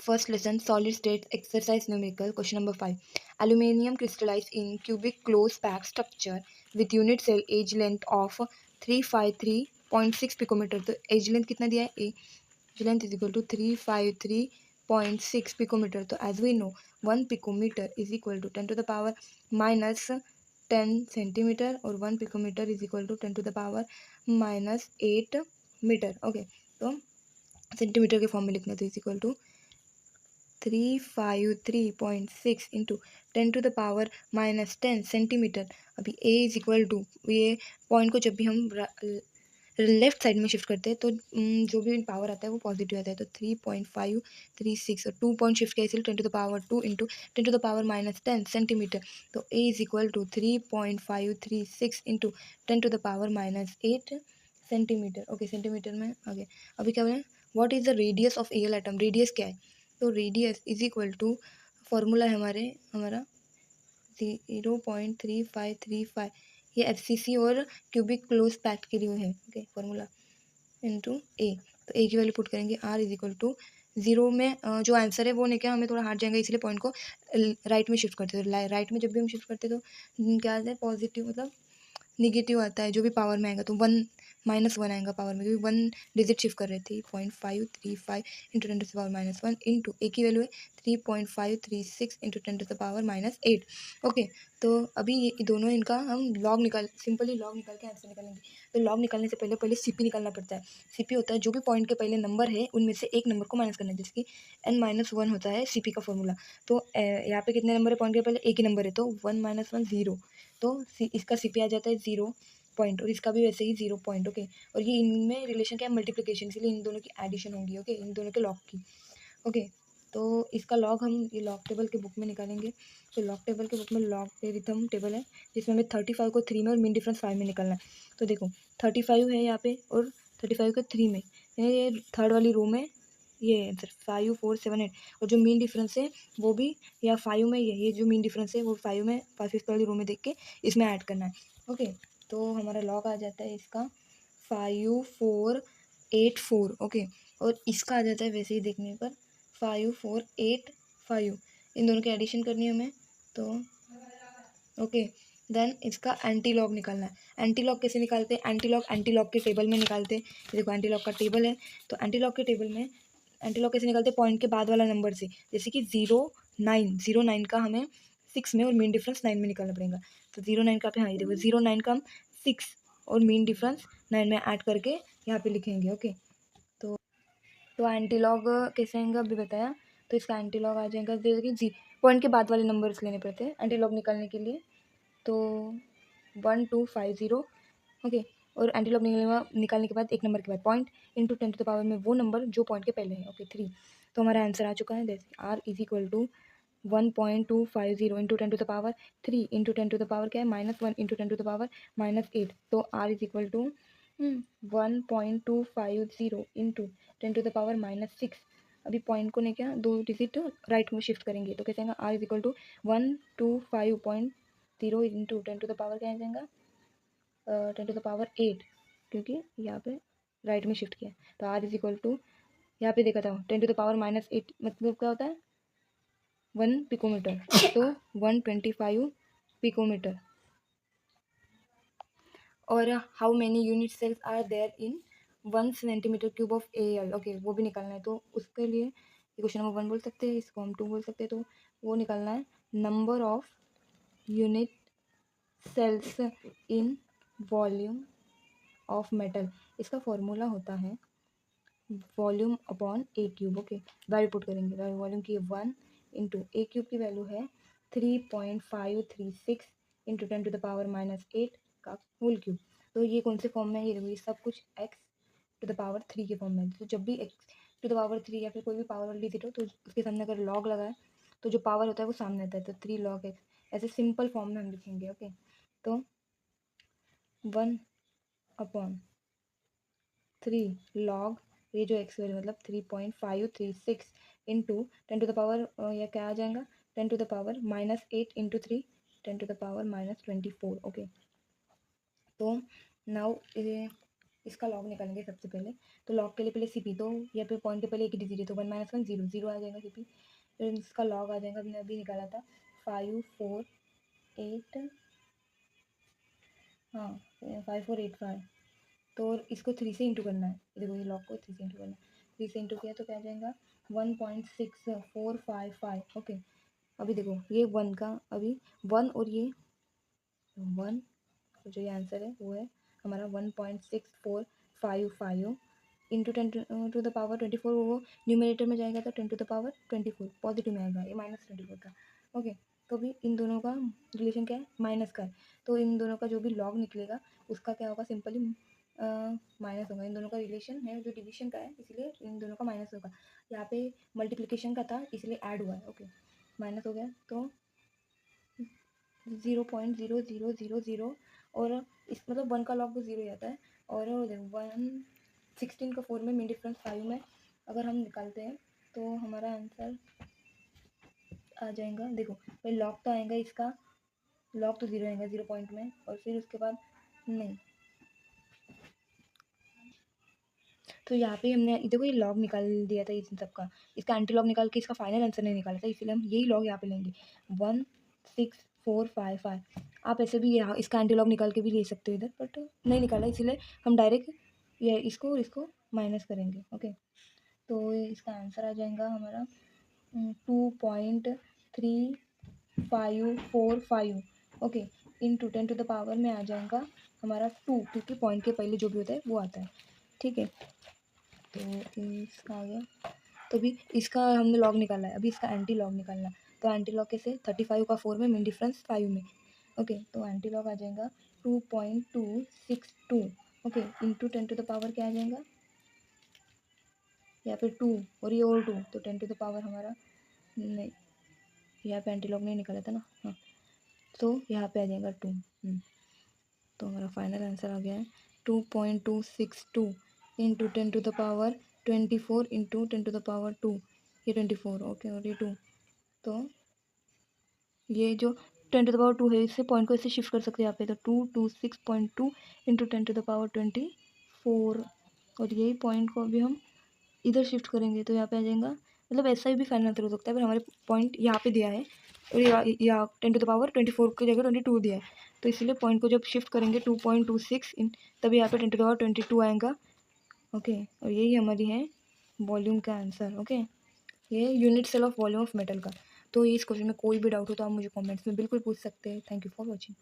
First lesson, solid state exercise numerical. Question number 5. Aluminium crystallized in cubic closed packed structure with unit cell age length of 353.6 picometer. तो edge length कितना दिया है? Edge length is equal to 353.6 picometer. तो as we know 1 picometer is equal to 10 to the power minus 10 centimeter और 1 picometer is equal to 10 to the power minus 8 metre. Okay, तो centimetre के form में लिखना, तो is equal to 353.6 into 10 to the power minus 10 centimetre. अभी a is equal to, ये point को जब भी हम लेफ्ट साइड में शिफ्ट करते हैं तो जो भी पावर आता है वो पॉजिटिव आता है. तो 3.536 और 2 पॉइंट शिफ्ट किया इसलिए 10 to the power 2 into 10 to the power minus 10 centimetre. तो a is equal to 3.536 into 10 to the power minus 8 centimetre. Okay, centimetre में आगे. अभी क्या बोले, what is the radius of L atom? Radius क्या है? तो radius is equal to, formula है हमारा 0.3535. ये एफसीसी और क्यूबिक क्लोज पैक्ट के लिए है. ओके, फॉर्मूला इनटू ए. तो ए की वैल्यू पुट करेंगे, आर इज इक्वल टू 0 में जो आंसर है वो नहीं, क्या हमें थोड़ा हार्ड जाएगा इसलिए पॉइंट को राइट में शिफ्ट करते हैं. राइट में जब भी हम शिफ्ट करते तो क्या आता है? पॉजिटिव मतलब निगेटिव आता है जो भी पावर में आएगा. तो 1 -1 आएगा पावर में, क्योंकि 1 डिजिट शिफ्ट कर रहे थे. 0.535 into 10 to the power -1 into A की वैल्यू है 3.536 into 10 to the power -8. Okay, तो अभी ये दोनों इनका हम सिंपली लॉग निकाल के आंसर निकालेंगे. तो लॉग निकालने से पहले सीपी निकालना पड़ता है. सीपी होता है जो भी पॉइंट के पहले नंबर है उनमें से एक नंबर को माइनस करना है, जैसे कि n-1 होता है सीपी का फॉर्मूला. तो यहाँ पे कितने नंबर है? पॉइंट के पहले एक ही नंबर है, तो 1 - 1 0. तो इसका सीपी आ जाता है 0 पॉइंट और इसका भी वैसे ही 0 पॉइंट. ओके, और ये इनमें रिलेशन क्या है? मल्टीप्लिकेशन, इसलिए इन दोनों की एडिशन होगी. ओके, इन दोनों के लॉग की. ओके, तो इसका लॉग हम ये लॉग टेबल के बुक में निकालेंगे. तो लॉग टेबल के बुक में लॉगरिथम टेबल है जिसमें हमें 35 को 3 में और मीन डिफरेंस 5 में निकालना है. तो देखो 35 है यहाँ पे और 35 को 3 में, ये थर्ड वाली रो में ये आंसर 5 4 7 8. और जो मीन डिफरेंस है वो भी या 5 में, ये जो मीन डिफरेंस है वो 5 में 5 वाली रो में देख के इसमें ऐड करना है. ओके, तो हमारा लॉग आ जाता है इसका 5484. ओके, और इसका आ जाता है वैसे ही देखने पर 5485. इन दोनों की एडिशन करनी है हमें. तो ओके, देन इसका एंटी लॉग निकालना है. एंटी लॉग कैसे निकालते हैं? एंटी लॉग के टेबल में निकालते हैं. देखो एंटी लॉग का टेबल है, तो एंटी लॉग के टेबल में एंटी लॉग कैसे निकालते हैं? पॉइंट के बाद वाला नंबर से, जैसे कि 09 का हमें 6 में और मीन डिफरेंस 9 में निकालना पड़ेगा. तो 09 का पे, हाँ ये देखो 09 का हम 6 और मीन डिफरेंस 9 में ऐड करके यहाँ पे लिखेंगे. ओके, तो एंटी लॉग कैसे आएंगे अभी बताया. तो इसका एंटी लॉग आ जाएगा, जैसे कि पॉइंट के बाद वाले नंबर्स लेने पड़ते हैं एंटी लॉग निकालने के लिए. तो 1250. ओके, और एंटी लॉग निकालने के बाद एक नंबर के बाद point into 10 to the power में वो नंबर जो पॉइंट के पहले है. ओके, 3. तो हमारा आंसर आ चुका है. जैसे R is equal to 1.250 into 10 to the power 3 into 10 to the power क्या है? -1 इंटू 10 to the power -8. तो R is equal to 1.250 into 10 to the power -6. अभी पॉइंट को ने क्या 2 डिजिट राइट में शिफ्ट करेंगे. तो कैसे आएगा? R is equal to 125.0 into 10 to the power क्या आ जाएगा? 10 to the power 8, क्योंकि यहाँ पे राइट में शिफ्ट किया. तो आर इज इक्वल टू, यहाँ पे देखा था 10 to the power -8 मतलब क्या होता है? 1 पिकोमीटर. तो 125 पिकोमीटर. और how many unit cells are there in 1 centimetre cube of L. Okay, वो भी निकालना है. तो उसके लिए क्वेश्चन नंबर 1 बोल सकते हैं, इसको हम 2 बोल सकते हैं. तो वो निकालना है number of unit cells in volume of metal. इसका फॉर्मूला होता है volume upon a cube. Okay, value put करेंगे. वॉल्यूम की 1 इंटू ए क्यूब की वैल्यू है 3.536 इंटू 10 to the power -8 का होल क्यूब. तो ये कौन से फॉर्म में है? ये देखो, ये सब कुछ x to the power 3 के फॉर्म में. तो जब भी x to the power 3 या फिर कोई भी पावर वाली डिजिट हो तो उसके सामने अगर लॉग लगाए तो जो पावर होता है वो सामने आता है. तो 3 log x ऐसे सिंपल फॉर्म में हम लिखेंगे. ओके, तो 1 अपॉन 3 log ये जो x वैल्यू मतलब 3.536 इंटू 10 to the power या क्या आ जाएगा? 10 to the power -8 into 3 10 to the power -24. Okay, तो नाउ ये इसका लॉग निकालेंगे सबसे पहले। तो लॉग के लिए पहले सी पी, तो यहाँ पे पॉइंट के पहले एक डिजिट है तो 1 - 1 0 0 आ जाएगा सी पी। फिर इसका लॉग आ जाएगा, हमने अभी निकाला था 5 4 8, हाँ 5 4 8 5। तो इसको 3 से इंटू करना है, देखो ये लॉग को 3 से इंटू करना है। 3 से इंटू किया तो क्या आ जाएगा 1.6455। ओके, अभी देखो ये 1 का, अभी 1 और ये 1, तो जो ये आंसर है वो है हमारा 1.6455 इंटू 10 टू द पावर 24। वो न्यूमरेटर में जाएगा तो 10 टू द पावर 24 पॉजिटिव में आएगा, ये -24 का। ओके, तो भी इन दोनों का रिलेशन क्या है, माइनस का है। तो इन दोनों का जो भी लॉग निकलेगा उसका क्या होगा, सिंपली माइनस होगा। इन दोनों का रिलेशन है जो डिवीजन का है, इसलिए इन दोनों का माइनस होगा। यहाँ पे मल्टीप्लिकेशन का था इसलिए ऐड हुआ है। ओके, माइनस हो गया तो 0.0000, और इस मतलब 1 का लॉग तो 0 ही आता है। और 1/16 का 4 में, मीन डिफरेंस 5 में अगर हम निकालते हैं तो हमारा आंसर आ जाएगा। देखो भाई लॉग तो आएगा इसका, लॉग तो 0 आएगा 0 पॉइंट में, और फिर उसके बाद नहीं, तो यहाँ पे हमने देखो ये लॉग निकाल दिया था इन सब का, इसका एंटी लॉग निकाल के इसका फाइनल आंसर नहीं निकाला था, इसलिए हम यही लॉग यहाँ पे लेंगे 16455। आप ऐसे भी यहाँ इसका एंटी लॉग निकाल के भी ले सकते हो इधर, बट नहीं निकाला इसीलिए हम डायरेक्ट ये इसको माइनस करेंगे। ओके, तो इसका आंसर आ जाएगा हमारा 2.3545। Okay, into 10 to the power में आ जाएगा हमारा 2, क्योंकि पॉइंट के पहले जो भी होता है वो आता है। ठीक है, तो इसका आ गया। तो अभी इसका हमने लॉग निकाला है, अभी इसका एंटी लॉग निकालना है। तो एंटी लॉग कैसे, 35 का 4 में, मीन डिफरेंस 5 में। ओके, तो एंटी लॉग आ जाएगा 2.262। Okay, into 10 to the power क्या आ जाएगा, यहाँ पे 2 और ये और 2, तो 10 टू द पावर हमारा नहीं, यहाँ पे एंटी लॉग नहीं निकाला था ना, हाँ, तो यहाँ पे आ जाएगा 2। तो हमारा फाइनल आंसर आ गया है 2.262 into 10 to the power 24 into 10 to the power 2, ये 24। ओके, और ये 2, तो ये जो 10 टू द पावर 2 है, इससे पॉइंट को ऐसे शिफ्ट कर सकते हैं यहाँ पे, तो 226.2 इंटू 10 टू द पावर 24, और यही पॉइंट को अभी हम इधर शिफ्ट करेंगे तो यहाँ पे आ जाएगा। मतलब ऐसा ही भी फाइनल आंसर हो सकता है, पर हमारे पॉइंट यहाँ पे दिया है और या 10 टू द पावर 24 की जगह 22 दिया है, तो इसलिए पॉइंट को जब शिफ्ट करेंगे 2.26 इन, तभी यहाँ पे 10 टू द पावर 22 आएगा। ओके, और यही हमारी है वॉल्यूम का आंसर। ओके, ये unit cell of volume of metal का। तो इस क्वेश्चन में कोई भी डाउट हो तो आप मुझे कमेंट्स में बिल्कुल पूछ सकते हैं। Thank you for watching.